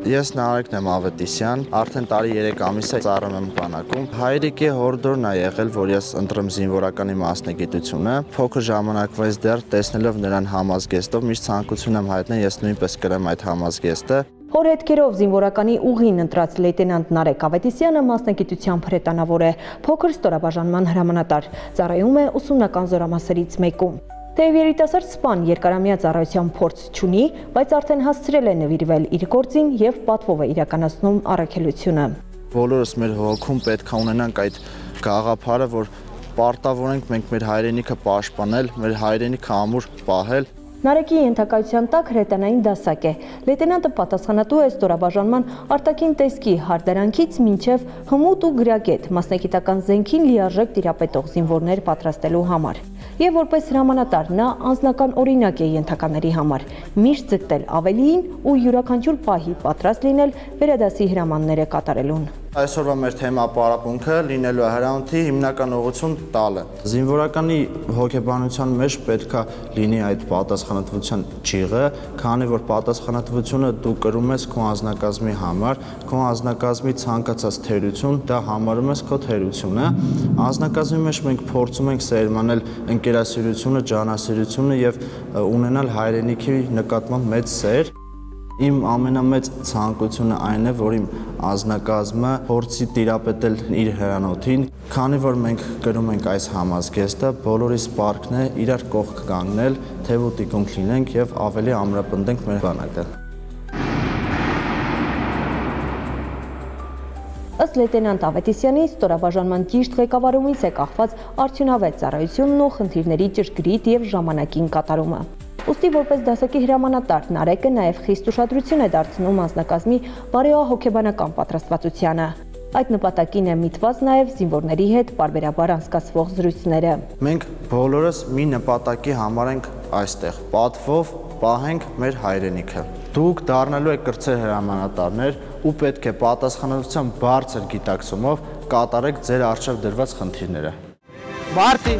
Ես Նարեկն եմ Ավետիսյան, արդեն տարի 3 ամիս է ծառայում եմ բանակում։ Հայրիկի հորդորն է եղել, որ ես ընտրեմ զինվորականի մասնագիտությունը։ Փոքր ժամանակվանից դեռ տեսնելով նրան համազգեստով միշտ ցանկություն եմ հայտնել ես նույնպես կրեմ այդ համազգեստը։ Հոր հետքերով զինվորականի ուղին ընտրած լեյտենանտ Նարեկ Ավետիսյանը մասնագիտությամբ հրետանավոր է, փոքր ստորաբաժանման հրամանատար, ծառայում է ուսումնական զորամասերից մեկում։ Թեև երիտասարդ սպան երկարամյա ծառայության փորձ չունի, բայց արդեն հասցրել է նվիրվել իր գործին եւ պատվով է իրականացնում առաքելությունը։ Բոլորս մեր հոգում պետք է ունենանք այդ գաղափարը, որ պարտավոր ենք մենք մեր հայրենիքը պաշտպանել, մեր հայրենիքը ամուր պահել։ Նարեկի ենթակայության տակ հրետանային դասակ է։ Լեյտենանտը պատասխանատու է ստորաբաժանման արտաքին տեսքի հարդարանքից մինչև հմուտ ու գրագետ մասնագիտական զենքին լիարժեք տիրապետող զինվորներ պատրաստելու համար։ Եվ որպես հրամանատար նա անձնական օրինակ է ենթակաների համար, միշտ ձգտել ավելիին ու յուրաքանչյուր պահի պատրաստ լինել վերադասի հրամանները կատարելուն։ Այսօրվա մեր թեմա պարապմունքը լինելու է հրամանքի հիմնական ուղղություն տալը։ Զինվորականի հոգեբանության մեջ պետք է լինի այդ պատասխանատվության ճիղը, քանի որ պատասխանատվությունը դու կրում ես քո անձնակազմի համար, քո անձնակազմի ցանկացած թերություն, դա համարում ես քո թերությունը։ Անձնակազմի մեջ մենք փորձում ենք սերմանել ընկերասիրությունը, ջանասիրությունը եւ ունենալ հայրենիքի նկատմամբ մեծ սեր։ Իմ ամենամեծ ցանկությունը այն է, որ իմ անձնակազմը փորձի տիրապետել իր հրանոթին, քանի որ մենք կրում ենք այս համազգեստը, բոլորիս պարտքն է իրար կողք կանգնել, թեև ու տիկունք լինենք եւ ավելի ամրապնդենք մեր բանակը։ Ըստ լեյտենանտ Ավետիսյանի ստորաբաժանման ճիշտ ղեկավարումից է կախված արդյունավետ ծառայությունն ու խնդիրների ճշգրիտ եւ ժամանակին կատարումը։ Ուստի որպես դասակի հրամանատար Նարեկը նաև խիստ ուշադրություն է դարձնում անձնակազմի բարեհոգեբանական պատրաստվածությանը։ Այդ նպատակին է միտված նաև զինվորների հետ պարբերաբար անցկացվող զրույցները։ Մենք բոլորս մի նպատակի համար ենք այստեղ, պատվով պահենք մեր հայրենիքը։ Դուք դառնալու եք կրտսեր հրամանատարներ ու պետք է պատասխանատվության բարձր գիտակցումով կատարեք ձեր առջև դրված խնդիրները։ Մարտի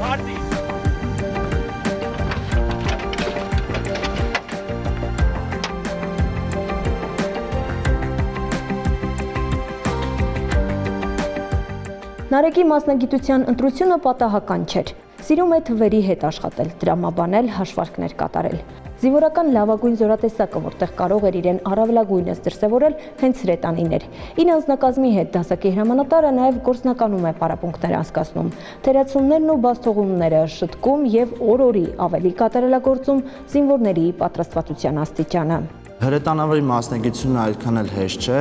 Նարեկի մասնագիտության ընտրությունը պատահական չէր։ Սիրում է թվերի հետ աշխատել, դրամաբանել, հաշվարկներ կատարել։ Զինվորական լավագույն զորատեսակը, որտեղ կարող էր իրեն առավելագույնս դրսևորել, հենց հրետանին էր։ Իր անձնակազմի հետ դասակի հրամանատարը նաև գործնականում է պարապմունքներ անցկացնում, թերացումներն ու բացթողումները շտկում եւ օր-օրի ավելի կատարելագործում զինվորների պատրաստվածության աստիճանը։ Հրետանավորի մասնագիտությունը այդքան էլ հեշտ չէ,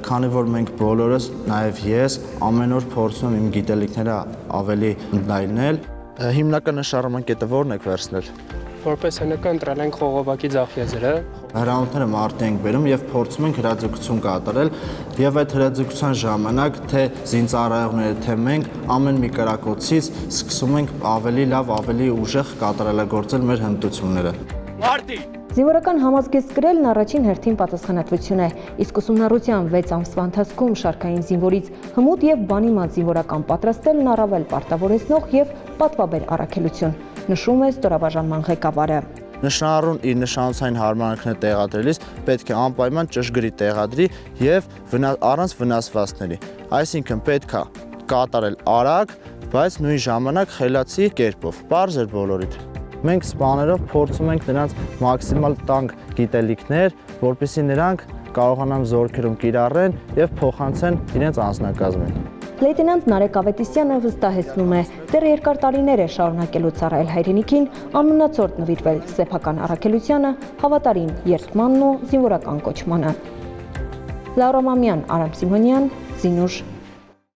քանի որ մենք բոլորս, նաև ես, ամեն օր փորձում եմ իմ գիտելիքները ավելի ընդլայնել։ Հիմնական նշանակետը ո՞րն եք վերցնել։ Որպես հնական ընտրել ենք Խողովակի ձախեզրը։ Հրամանները մարտի ենք բերում եւ փորձում ենք հրաձգություն կատարել եւ այդ հրաձգության ժամանակ թե զինծառայողները, թե մենք ամեն մի կրակոցից սկսում ենք ավելի լավ, ավելի ուժեղ կատարելագործել մեր հմտությունները։ Մարտի Զինվորական համազգեստ կրելն առաջին հերթին պատասխանատվություն է, իսկ ուսումնառության 6 ամսվա ընթացքում շարքային զինվորից հմուտ եւ բանիմաց զինվորական պատրաստելն առավել պարտավորեցնող եւ պատվաբեր առաքելություն, նշում է ստորաբաժանման ղեկավարը։ Նշանառուն իր նշանոցային հարմարանքները տեղադրելիս պետք է անպայման ճշգրիտ տեղադրի եւ առանց վնասվածքների, այսինքն պետք է կատարել արագ, բայց նույն ժամանակ խելացի կերպով, պարզ էր բոլորիդ։ Մենք սպաներով փորձում ենք նրանց մաքսիմալ տանկ գիտելիքներ, որպեսզի նրանք կարողանան զորքերում կիրառեն եւ փոխանցեն իրենց անձնակազմին։ Լեյտենանտ Նարեկ Ավետիսյանը վստահեցնում է, դեռ երկար տարիներ է շարունակելու ծառայել հայրենիքին, անմնացորդ նվիրվել սեփական առաքելությանը, հավատարիմ երդմանն ու զինվորական կոչմանը։ Լաուրա Մամյան, Արամ Սիմոնյան, Զինուշ